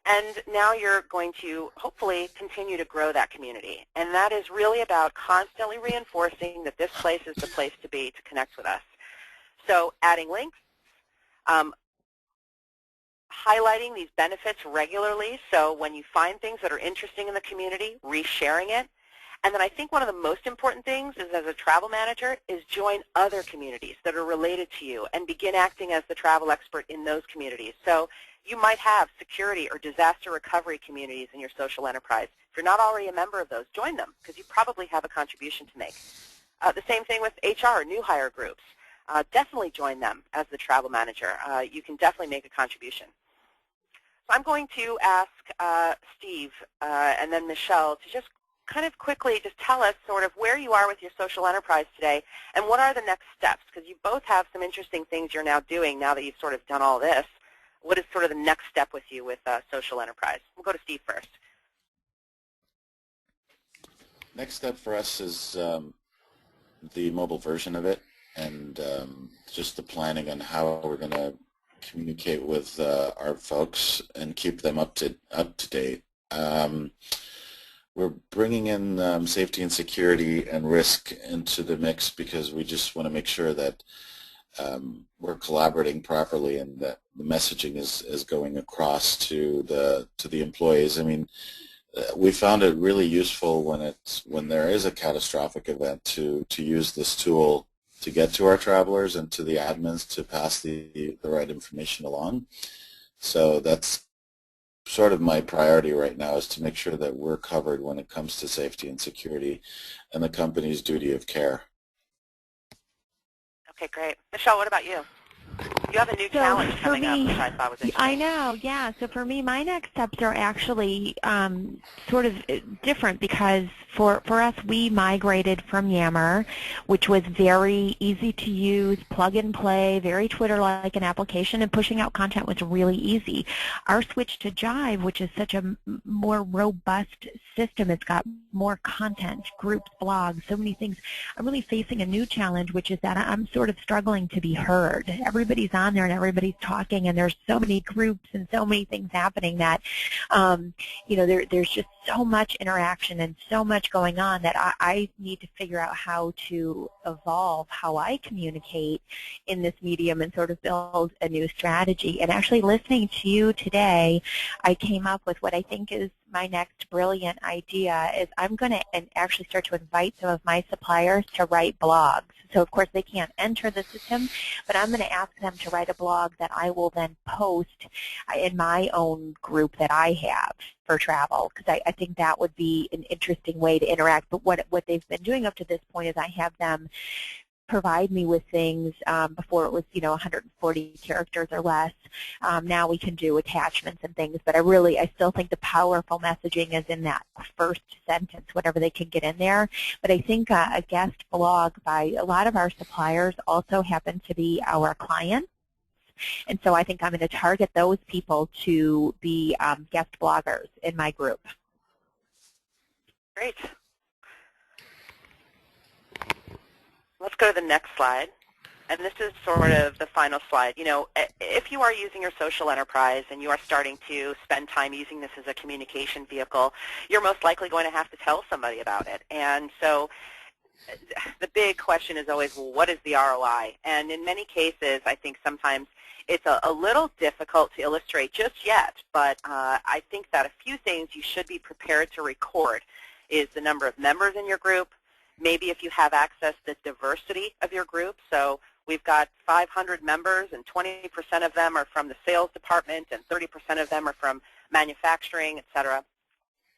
S2: And now you're going to hopefully continue to grow that community. And that is really about constantly reinforcing that this place is the place to be to connect with us. So adding links, highlighting these benefits regularly. So when you find things that are interesting in the community, resharing it. And then I think one of the most important things is, as a travel manager, is join other communities that are related to you and begin acting as the travel expert in those communities. So you might have security or disaster recovery communities in your social enterprise. If you're not already a member of those, join them, because you probably have a contribution to make. The same thing with HR, new hire groups. Definitely join them as the travel manager. You can definitely make a contribution. So I'm going to ask Steve and then Michelle to just kind of quickly just tell us sort of where you are with your social enterprise today and what are the next steps, because you both have some interesting things you're now doing now that you've sort of done all this. What is sort of the next step with you with social enterprise? We'll go to Steve first.
S3: Next step for us is the mobile version of it, and just the planning on how we're going to communicate with our folks and keep them up to date. We're bringing in safety and security and risk into the mix because we just want to make sure that we're collaborating properly and that the messaging is going across to the employees. I mean, we found it really useful when there is a catastrophic event to use this tool to get to our travelers and to the admins to pass the right information along. So that's sort of my priority right now, is to make sure that we're covered when it comes to safety and security and the company's duty of care.
S2: Okay, great. Michelle, what about you? You have a new challenge coming up, which I thought was interesting.
S4: I know, yeah. So for me, my next steps are actually sort of different because for us, we migrated from Yammer, which was very easy to use, plug and play, very Twitter-like an application, and pushing out content was really easy. Our switch to Jive, which is such a more robust system, it's got more content, groups, blogs, so many things. I'm really facing a new challenge, which is that I'm sort of struggling to be heard. Everybody's on there and everybody's talking, and there's so many groups and so many things happening that there's just so much interaction and so much going on that I need to figure out how to evolve how I communicate in this medium and sort of build a new strategy. And actually listening to you today, I came up with what I think is my next brilliant idea is I'm going to actually start to invite some of my suppliers to write blogs. So of course they can't enter the system, but I'm going to ask them to write a blog that I will then post in my own group that I have for travel, because I think that would be an interesting way to interact. But what they've been doing up to this point is I have them provide me with things. Before it was 140 characters or less. Now we can do attachments and things, but I still think the powerful messaging is in that first sentence, whatever they can get in there. But I think a guest blog by a lot of our suppliers also happen to be our clients. And so I think I'm going to target those people to be guest bloggers in my group.
S2: Great. Let's go to the next slide. And this is sort of the final slide. If you are using your social enterprise and you are starting to spend time using this as a communication vehicle, you're most likely going to have to tell somebody about it. And so the big question is always, well, what is the ROI? And in many cases, I think sometimes it's a little difficult to illustrate just yet, but I think that a few things you should be prepared to record is the number of members in your group, maybe if you have access to the diversity of your group. So we've got 500 members and 20% of them are from the sales department and 30% of them are from manufacturing, et cetera.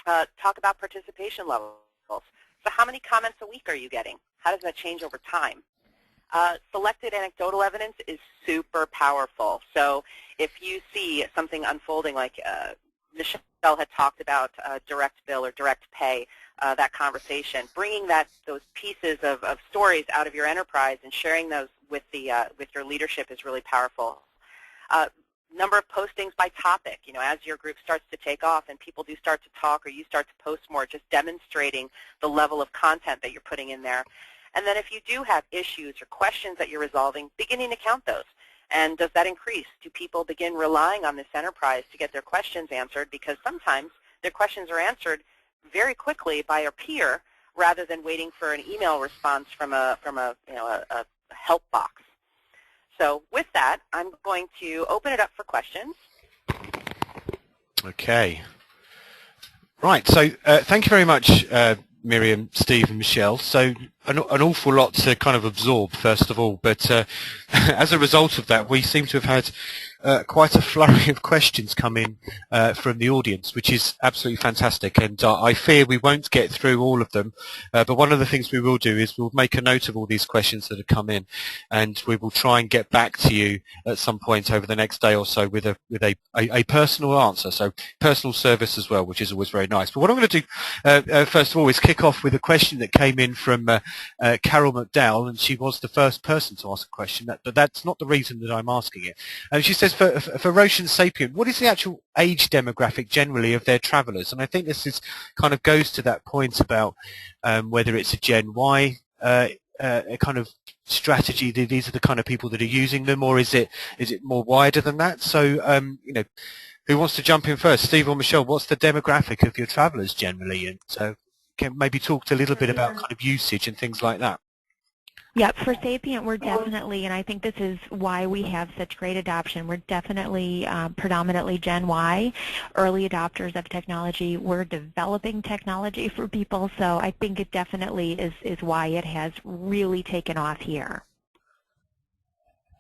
S2: Talk about participation levels. So how many comments a week are you getting? How does that change over time? Selected anecdotal evidence is super powerful. So if you see something unfolding like Michelle had talked about direct bill or direct pay, that conversation, bringing those pieces of stories out of your enterprise and sharing those with your leadership is really powerful. Number of postings by topic, as your group starts to take off and people do start to talk or you start to post more, just demonstrating the level of content that you're putting in there. And then if you do have issues or questions that you're resolving, beginning to count those. And does that increase? Do people begin relying on this enterprise to get their questions answered? Because sometimes their questions are answered very quickly by a peer rather than waiting for an email response from a help box. So with that, I'm going to open it up for questions.
S1: Okay. Right. So thank you very much, Miriam, Steve, and Michelle. So an awful lot to kind of absorb, first of all. But as a result of that, we seem to have had quite a flurry of questions come in from the audience, which is absolutely fantastic. And I fear we won't get through all of them. But one of the things we will do is we'll make a note of all these questions that have come in, and we will try and get back to you at some point over the next day or so with a personal answer. So personal service as well, which is always very nice. But what I'm going to do first of all is kick off with a question that came in from Carol McDowell, and she was the first person to ask a question. But that's not the reason that I'm asking it. And she says, for Roche and Sapient, what is the actual age demographic generally of their travellers? And I think this is kind of goes to that point about whether it's a Gen Y a kind of strategy, that these are the kind of people that are using them, or is it more wider than that? So who wants to jump in first, Steve or Michelle? What's the demographic of your travellers generally? And so can maybe talk a little bit about kind of usage and things like that.
S4: Yeah, for Sapient, we're definitely, and I think this is why we have such great adoption, we're definitely predominantly Gen Y, early adopters of technology. We're developing technology for people, so I think it definitely is why it has really taken off here.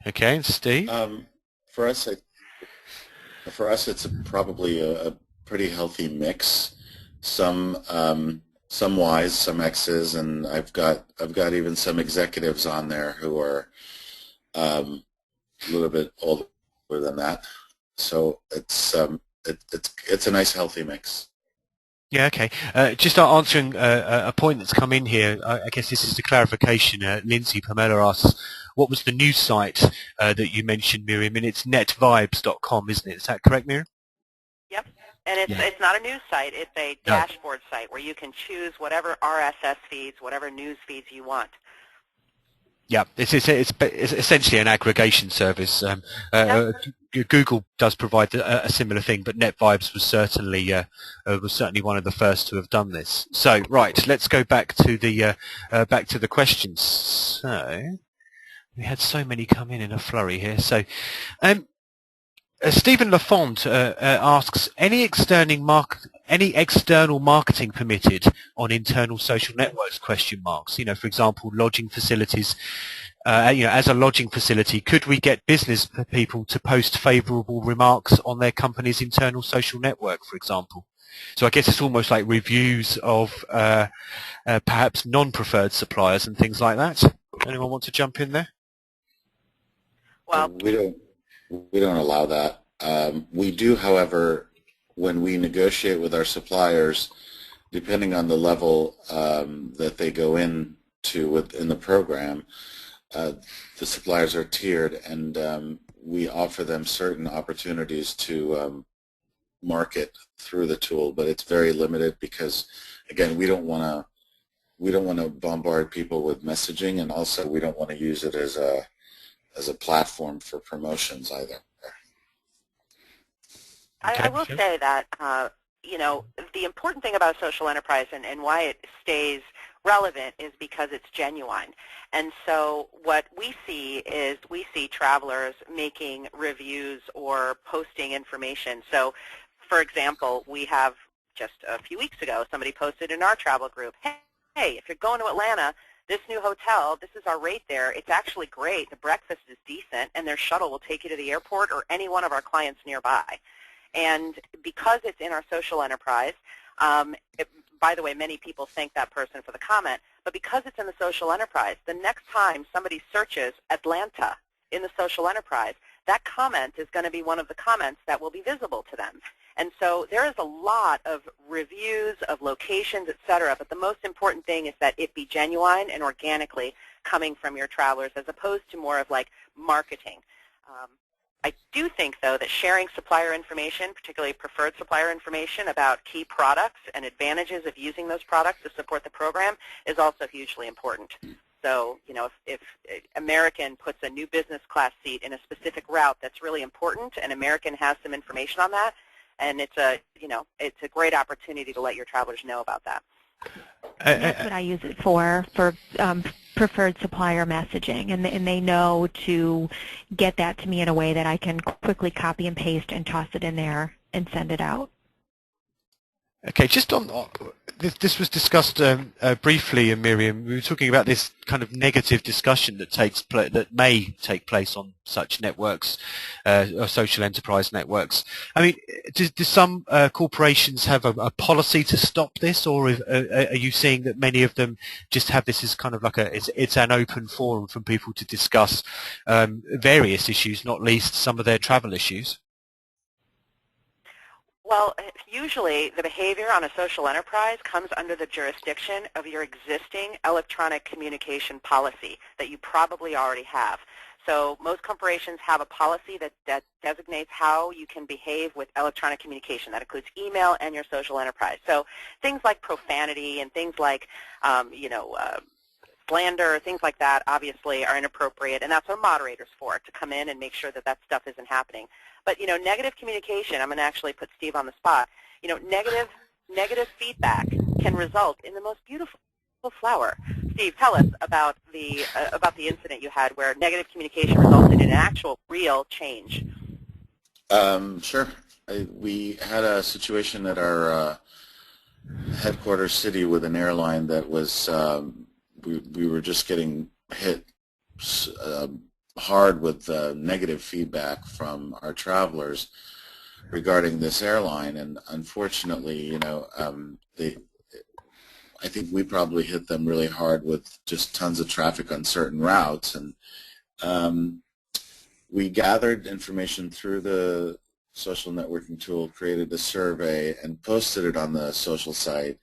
S1: Okay, and Steve?
S3: For us, it's probably a pretty healthy mix. Some Ys, some X's, and I've got even some executives on there who are a little bit older than that. So it's a nice healthy mix.
S1: Yeah, okay. Just answering a point that's come in here, I guess this is the clarification. Lindsay Pamela asks, what was the news site that you mentioned, Miriam? And it's netvibes.com, isn't it? Is that correct, Miriam?
S2: Yep. And it's not a news site. It's a dashboard site where you can choose whatever RSS feeds, whatever news feeds you want.
S1: Yeah, it's essentially an aggregation service. Google does provide a similar thing, but NetVibes was certainly one of the first to have done this. So right, let's go back to the questions. So we had so many come in a flurry here. So. Stephen Lafont asks, any external marketing permitted on internal social networks, question marks? For example, lodging facilities, as a lodging facility, could we get business people to post favourable remarks on their company's internal social network, for example? So I guess it's almost like reviews of perhaps non-preferred suppliers and things like that. Anyone want to jump in there?
S2: Well,
S3: we don't allow that. We do, however, when we negotiate with our suppliers, depending on the level that they go into within the program, the suppliers are tiered, and we offer them certain opportunities to market through the tool, but it's very limited because, again, we don't want to bombard people with messaging, and also we don't want to use it as a platform for promotions either.
S2: I will say that, the important thing about social enterprise and why it stays relevant is because it's genuine. And so what we see is we see travelers making reviews or posting information. So, for example, we have just a few weeks ago, somebody posted in our travel group, hey, if you're going to Atlanta, this new hotel, this is our rate there. It's actually great. The breakfast is decent, and their shuttle will take you to the airport or any one of our clients nearby. And because it's in our social enterprise, by the way, many people thank that person for the comment, but because it's in the social enterprise, the next time somebody searches Atlanta in the social enterprise, that comment is going to be one of the comments that will be visible to them. And so there is a lot of reviews of locations, et cetera, but the most important thing is that it be genuine and organically coming from your travelers as opposed to more of like marketing. I do think, though, that sharing supplier information, particularly preferred supplier information about key products and advantages of using those products to support the program is also hugely important. So, you know, if American puts a new business class seat in a specific route that's really important and American has some information on that, and it's a, you know, it's a great opportunity to let your travelers know about that.
S4: And that's what I use it for preferred supplier messaging, and they know to get that to me in a way that I can quickly copy and paste and toss it in there and send it out.
S1: Okay, just on this was discussed briefly, Miriam. We were talking about this kind of negative discussion that may take place on such networks, or social enterprise networks. I mean, do some corporations have a policy to stop this, or are you seeing that many of them just have this as kind of like it's an open forum for people to discuss various issues, not least some of their travel issues?
S2: Well, usually the behavior on a social enterprise comes under the jurisdiction of your existing electronic communication policy that you probably already have. So most corporations have a policy that designates how you can behave with electronic communication. That includes email and your social enterprise. So things like profanity and things like, slander, things like that obviously are inappropriate, and that's what moderators for, to come in and make sure that that stuff isn't happening. But, you know, negative communication, I'm going to actually put Steve on the spot, you know, negative feedback can result in the most beautiful flower. Steve, tell us about the incident you had where negative communication resulted in an actual real change.
S3: Sure. We had a situation at our headquarters city with an airline that was, we were just getting hit hard with negative feedback from our travelers regarding this airline, and unfortunately, you know, I think we probably hit them really hard with just tons of traffic on certain routes, and we gathered information through the social networking tool, created a survey, and posted it on the social site,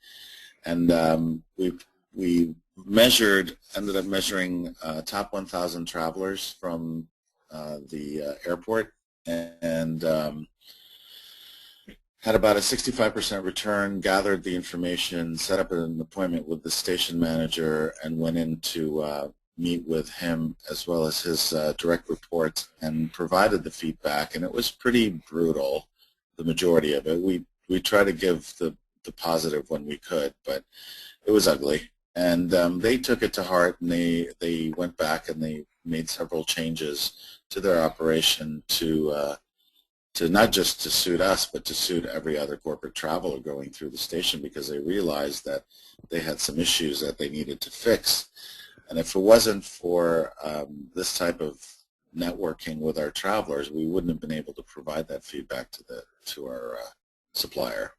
S3: and we ended up measuring top 1,000 travelers from the airport, and had about a 65% return, gathered the information, set up an appointment with the station manager, and went in to meet with him as well as his direct reports, and provided the feedback. And it was pretty brutal, the majority of it. We tried to give the positive when we could, but it was ugly. And they took it to heart, and they went back and they made several changes to their operation to not just to suit us, but to suit every other corporate traveler going through the station, because they realized that they had some issues that they needed to fix. And if it wasn't for this type of networking with our travelers, we wouldn't have been able to provide that feedback to our supplier.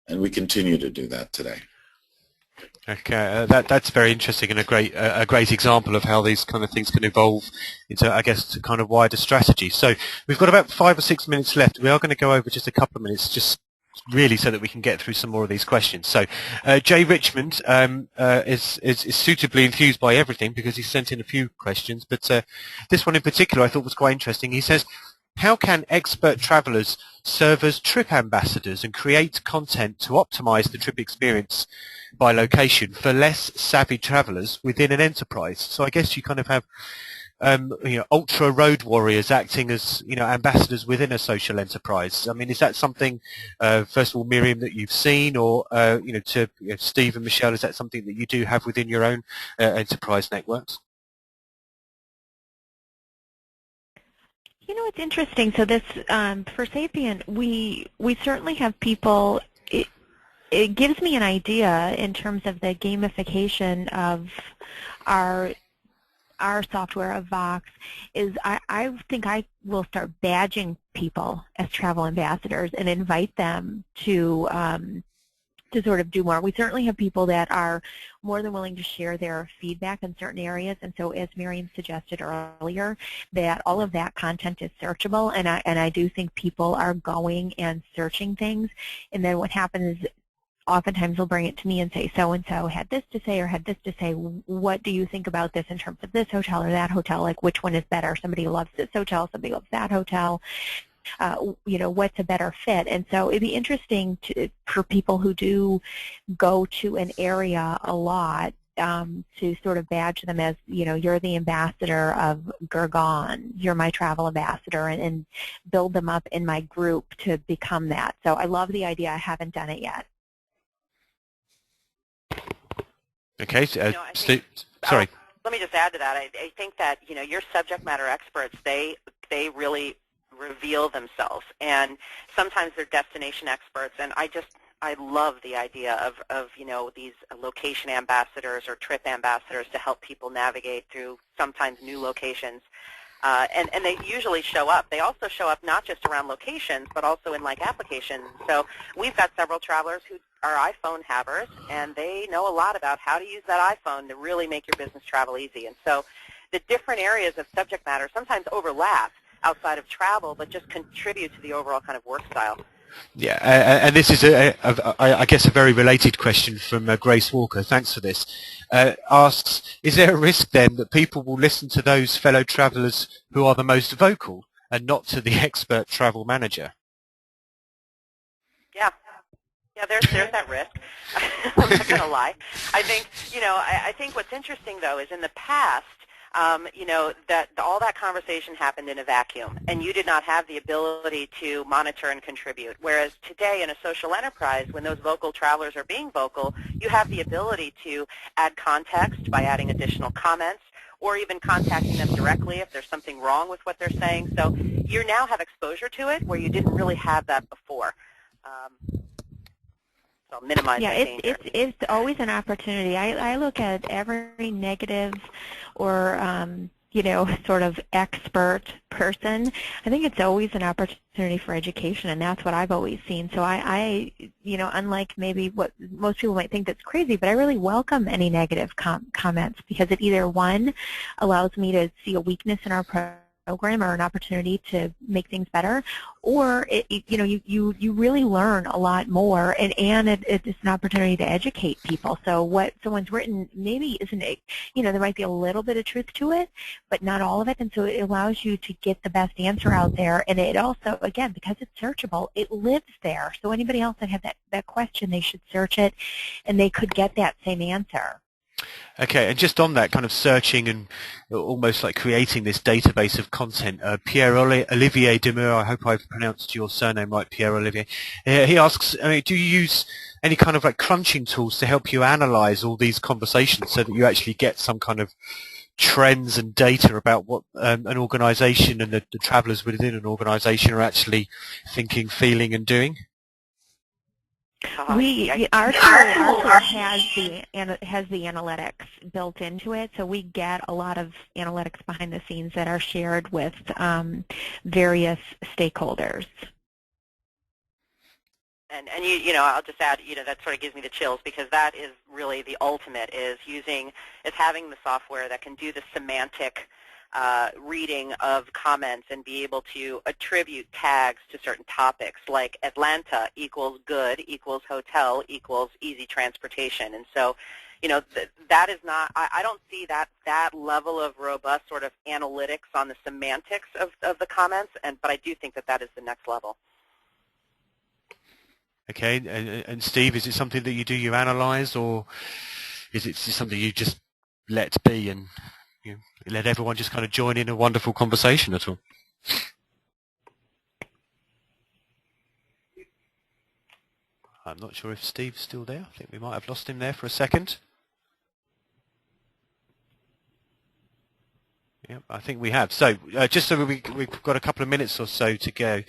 S3: And we continue to do that today.
S1: Okay, that's very interesting, and a great example of how these kind of things can evolve into, I guess, kind of wider strategy. So we've got about 5 or 6 minutes left. We are going to go over just a couple of minutes, just really so that we can get through some more of these questions. So Jay Richmond is suitably enthused by everything because he sent in a few questions, but this one in particular I thought was quite interesting. He says, how can expert travelers serve as trip ambassadors and create content to optimize the trip experience by location for less savvy travelers within an enterprise? So I guess you kind of have ultra road warriors acting as ambassadors within a social enterprise. I mean, is that something, first of all, Miriam, that you've seen, or to Steve and Michelle, is that something that you do have within your own enterprise networks?
S4: It's interesting. So this, for Sapient, we certainly have people. It gives me an idea in terms of the gamification of our software of Vox. Is I think I will start badging people as travel ambassadors and invite them to sort of do more. We certainly have people that are more than willing to share their feedback in certain areas, and so as Miriam suggested earlier, that all of that content is searchable, and I do think people are going and searching things, and then what happens is oftentimes they'll bring it to me and say, so-and-so had this to say or had this to say, what do you think about this in terms of this hotel or that hotel, like which one is better? Somebody loves this hotel, somebody loves that hotel. What's a better fit? And so it'd be interesting for people who do go to an area a lot to sort of badge them as, you're the ambassador of Gurgaon, you're my travel ambassador, and build them up in my group to become that. So I love the idea. I haven't done it yet.
S1: Okay, Steve, sorry.
S2: Let me just add to that. I think that, your subject matter experts, they really reveal themselves, and sometimes they're destination experts, and I love the idea of these location ambassadors or trip ambassadors to help people navigate through sometimes new locations. And they usually show up. They also show up not just around locations, but also in applications. So we've got several travelers who are iPhone havers, and they know a lot about how to use that iPhone to really make your business travel easy. And so the different areas of subject matter sometimes overlap outside of travel, but just contribute to the overall kind of work style.
S1: Yeah, and this is, I guess, a very related question from Grace Walker. Thanks for this. Asks, is there a risk then that people will listen to those fellow travellers who are the most vocal and not to the expert travel manager?
S2: Yeah, there's that risk. I'm not going to lie. I think, I think what's interesting, though, is in the past, that all that conversation happened in a vacuum, and you did not have the ability to monitor and contribute. Whereas today in a social enterprise, when those vocal travelers are being vocal, you have the ability to add context by adding additional comments, or even contacting them directly if there's something wrong with what they're saying. So you now have exposure to it where you didn't really have that before. So minimize that danger.
S4: It's always an opportunity. I look at every negative or sort of expert person. I think it's always an opportunity for education, and that's what I've always seen. So I unlike maybe what most people might think that's crazy, but I really welcome any negative comments, because it either, one, allows me to see a weakness in our program or an opportunity to make things better, or you really learn a lot more, and it's an opportunity to educate people. So what someone's written maybe isn't, there might be a little bit of truth to it, but not all of it, and so it allows you to get the best answer out there. And it also, again, because it's searchable, it lives there. So anybody else that had that question, they should search it, and they could get that same answer.
S1: Okay, and just on that kind of searching and almost like creating this database of content, Pierre-Olivier Demeur, I hope I've pronounced your surname right, Pierre-Olivier, he asks, do you use any kind of crunching tools to help you analyze all these conversations so that you actually get some kind of trends and data about what an organization and the travelers within an organization are actually thinking, feeling, and doing?
S4: Our tool has the analytics built into it, so we get a lot of analytics behind the scenes that are shared with various stakeholders.
S2: And I'll just add, that sort of gives me the chills, because that is really the ultimate, is having the software that can do the semantic reading of comments and be able to attribute tags to certain topics, like Atlanta equals good equals hotel equals easy transportation. And so, that is not, I don't see that level of robust sort of analytics on the semantics of the comments, but I do think that is the next level.
S1: Okay, and Steve, is it something that you analyze, or is it something you just let be? And let everyone just kind of join in a wonderful conversation at all. I'm not sure if Steve's still there. I think we might have lost him there for a second. Yeah, I think we have. So just so we've got a couple of minutes or so to go.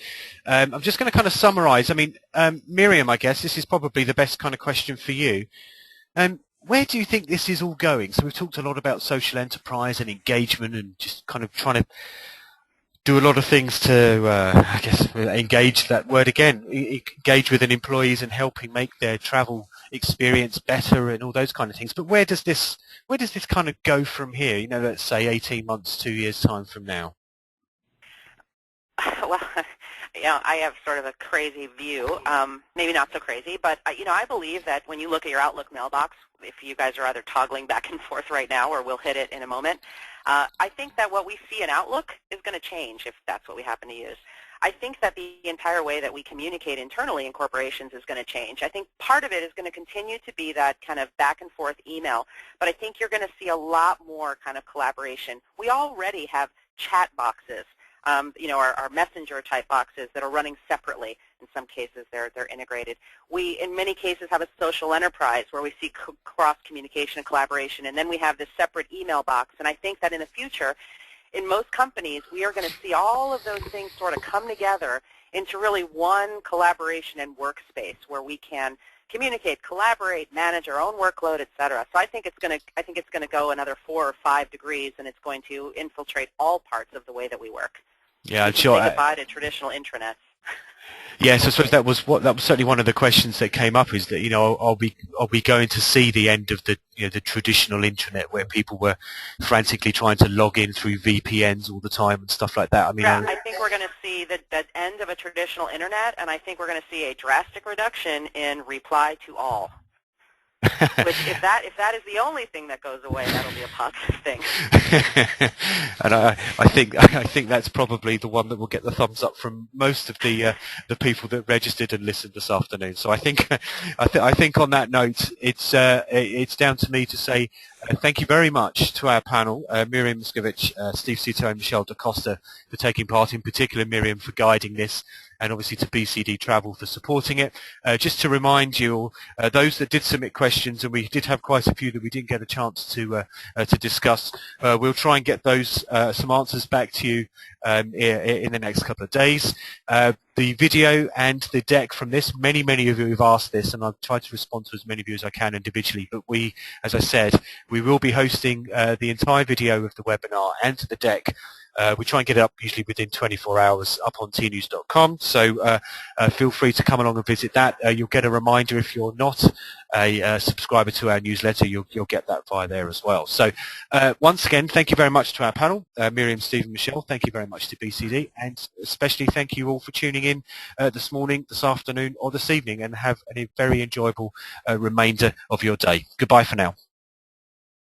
S1: I'm just going to kind of summarize. I mean, Miriam, I guess this is probably the best kind of question for you. Where do you think this is all going? So we've talked a lot about social enterprise and engagement and just kind of trying to do a lot of things to, I guess, engage that word again, engage with employees and helping make their travel experience better and all those kind of things. But where does this kind of go from here? You know, let's say 18 months, 2 years time from now.
S2: Well, I have sort of a crazy view, maybe not so crazy, but I believe that when you look at your Outlook mailbox, if you guys are either toggling back and forth right now or we'll hit it in a moment, I think that what we see in Outlook is going to change if that's what we happen to use. I think that the entire way that we communicate internally in corporations is going to change. I think part of it is going to continue to be that kind of back and forth email, but I think you're going to see a lot more kind of collaboration. We already have chat boxes. Our messenger type boxes that are running separately. In some cases, they're integrated. We, in many cases, have a social enterprise where we see cross communication and collaboration, and then we have this separate email box. And I think that in the future, in most companies, we are going to see all of those things sort of come together into really one collaboration and workspace where we can communicate, collaborate, manage our own workload, et cetera. So I think it's going to go another 4 or 5 degrees, and it's going to infiltrate all parts of the way that we work.
S1: Yeah, I'm sure.
S2: Say goodbye to traditional intranets.
S1: Yes, I suppose that was certainly one of the questions that came up, is that are we going to see the end of the the traditional intranet where people were frantically trying to log in through VPNs all the time and stuff like that? I mean,
S2: yeah, I think we're going to see the end of a traditional internet, and I think we're going to see a drastic reduction in reply to all. Which, if that is the only thing that goes away, that'll be a positive thing.
S1: And I think that's probably the one that will get the thumbs up from most of the people that registered and listened this afternoon. So I think on that note, it's down to me to say thank you very much to our panel, Miriam Moscovici, Steve Sitto, and Michelle Costa for taking part. In particular, Miriam for guiding this, and obviously to BCD Travel for supporting it. Just to remind you all, those that did submit questions, and we did have quite a few that we didn't get a chance to discuss, we'll try and get those some answers back to you in the next couple of days. The video and the deck from this, many of you have asked this, and I've tried to respond to as many of you as I can individually, but we, as I said, we will be hosting the entire video of the webinar and the deck. We try and get it up usually within 24 hours up on tnews.com, so feel free to come along and visit that. You'll get a reminder if you're not a subscriber to our newsletter. You'll get that via there as well. So once again, thank you very much to our panel, Miriam, Steve, and Michelle. Thank you very much to BCD, and especially thank you all for tuning in this morning, this afternoon, or this evening, and have a very enjoyable remainder of your day. Goodbye for now.